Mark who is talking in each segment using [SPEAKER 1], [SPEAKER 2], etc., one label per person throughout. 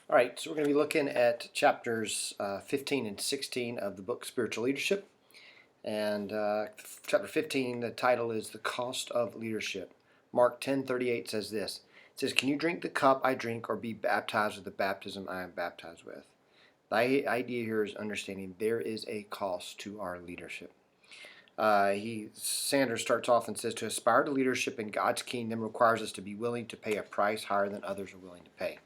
[SPEAKER 1] All right, so we're going to be looking at chapters 15 and 16 of the book Spiritual Leadership. And chapter 15, the title is The Cost of Leadership. Mark 10:38 says this. It says, "Can you drink the cup I drink or be baptized with the baptism I am baptized with?" The idea here is understanding there is a cost to our leadership. Sanders starts off and says, to aspire to leadership in God's kingdom requires us to be willing to pay a price higher than others are willing to pay.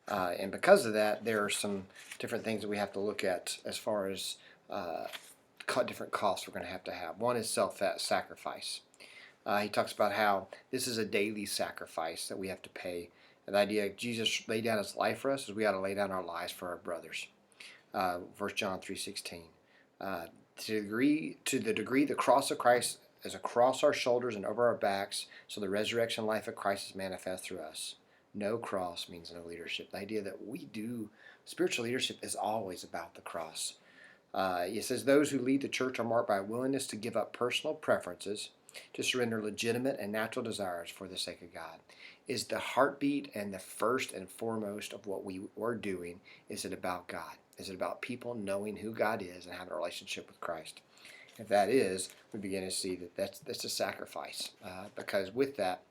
[SPEAKER 1] And because of that, there are some different things that we have to look at as far as different costs we're going to have. One is self-sacrifice. He talks about how this is a daily sacrifice that we have to pay. And the idea Jesus laid down his life for us is we ought to lay down our lives for our brothers. 1 John 3:16. To the degree the cross of Christ is across our shoulders and over our backs, so the resurrection life of Christ is manifest through us. No cross means no leadership. The idea that spiritual leadership is always about the cross. It says those who lead the church are marked by a willingness to give up personal preferences, to surrender legitimate and natural desires for the sake of God. Is the heartbeat and the first and foremost of what we are doing, is it about God? Is it about people knowing who God is and having a relationship with Christ? If that is, we begin to see that that's a sacrifice, because with that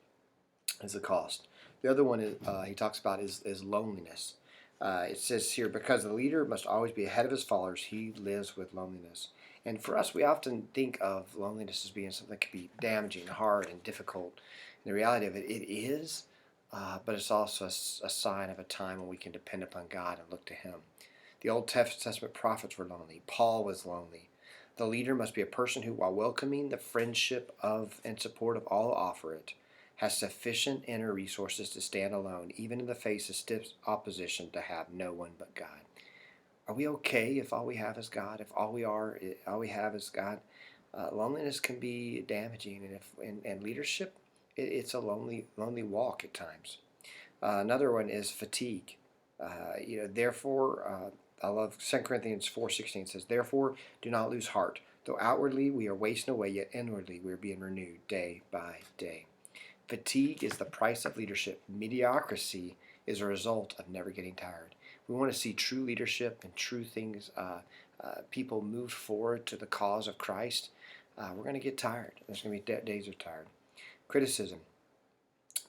[SPEAKER 1] is a cost. The other one he talks about is loneliness. It says here, because the leader must always be ahead of his followers, he lives with loneliness. And for us, we often think of loneliness as being something that can be damaging, hard, and difficult. And the reality of it is, but it's also a sign of a time when we can depend upon God and look to Him. The Old Testament prophets were lonely. Paul was lonely. The leader must be a person who, while welcoming the friendship of and support of all who offer it, has sufficient inner resources to stand alone, even in the face of stiff opposition, to have no one but God. Are we okay if all we have is God? If all we have is God? Loneliness can be damaging, and leadership, it's a lonely walk at times. Another one is fatigue. Therefore, I love 2 Corinthians 4:16 says, "Therefore, do not lose heart. Though outwardly we are wasting away, yet inwardly we are being renewed day by day." Fatigue is the price of leadership. Mediocrity is a result of never getting tired. We want to see true leadership and true things, people move forward to the cause of Christ. We're going to get tired. There's going to be days of tired. Criticism.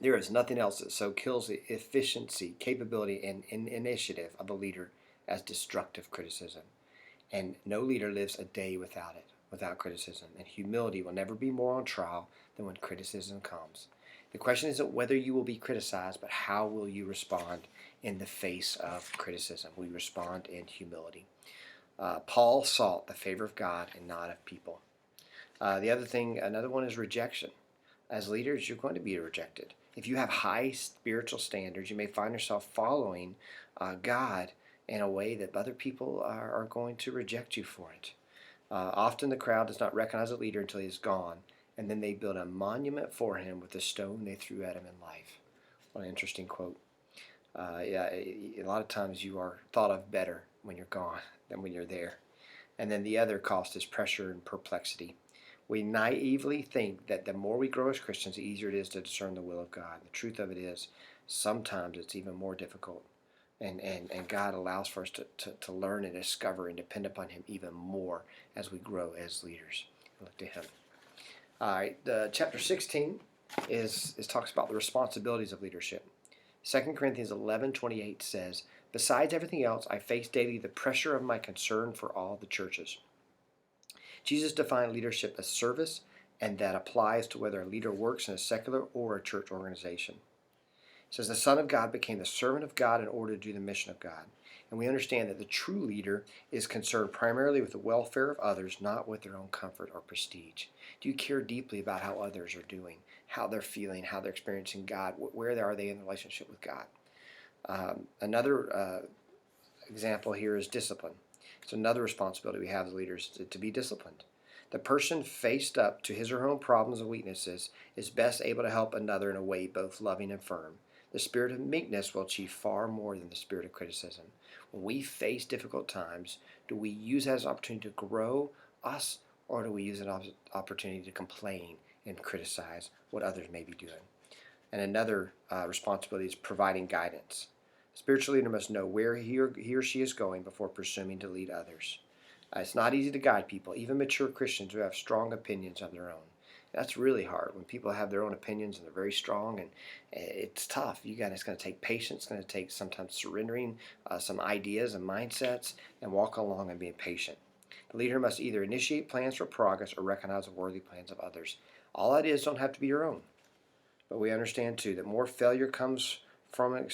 [SPEAKER 1] There is nothing else that so kills the efficiency, capability, and initiative of a leader as destructive criticism. And no leader lives a day without it, without criticism. And humility will never be more on trial than when criticism comes. The question isn't whether you will be criticized, but how will you respond in the face of criticism? We respond in humility. Paul sought the favor of God and not of people. Another one is rejection. As leaders, you're going to be rejected. If you have high spiritual standards, you may find yourself following God in a way that other people are going to reject you for it. Often the crowd does not recognize a leader until he is gone, and then they build a monument for him with the stone they threw at him in life. What an interesting quote. A lot of times you are thought of better when you're gone than when you're there. And then the other cost is pressure and perplexity. We naively think that the more we grow as Christians, the easier it is to discern the will of God. The truth of it is, sometimes it's even more difficult. And God allows for us to learn and discover and depend upon Him even more as we grow as leaders. Look to Him. All right, chapter 16 talks about the responsibilities of leadership. 2 Corinthians 11:28 says, "Besides everything else, I face daily the pressure of my concern for all the churches." Jesus defined leadership as service, and that applies to whether a leader works in a secular or a church organization. It says the Son of God became the servant of God in order to do the mission of God. And we understand that the true leader is concerned primarily with the welfare of others, not with their own comfort or prestige. Do you care deeply about how others are doing, how they're feeling, how they're experiencing God? Where are they in the relationship with God? Another example here is discipline. It's another responsibility we have as leaders to be disciplined. The person faced up to his or her own problems and weaknesses is best able to help another in a way both loving and firm. The spirit of meekness will achieve far more than the spirit of criticism. When we face difficult times, do we use that as an opportunity to grow us, or do we use an opportunity to complain and criticize what others may be doing? And another responsibility is providing guidance. Spiritual leader must know where he or she is going before presuming to lead others. It's not easy to guide people, even mature Christians who have strong opinions of their own. That's really hard when people have their own opinions and they're very strong, and it's tough. It's going to take patience. It's going to take sometimes surrendering some ideas and mindsets and walk along and being patient. The leader must either initiate plans for progress or recognize the worthy plans of others. All ideas don't have to be your own, but we understand too that more failure comes from an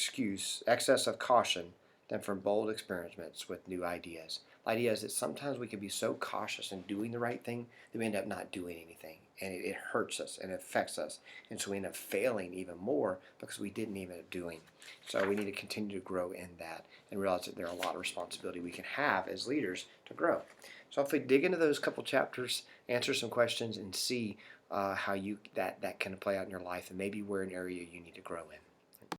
[SPEAKER 1] excess of caution, than from bold experiments with new ideas. The idea is that sometimes we can be so cautious in doing the right thing that we end up not doing anything. And it hurts us and it affects us. And so we end up failing even more because we didn't even end up doing. So we need to continue to grow in that and realize that there are a lot of responsibility we can have as leaders to grow. So if we dig into those couple chapters, answer some questions, and see how that can play out in your life and maybe where an area you need to grow in.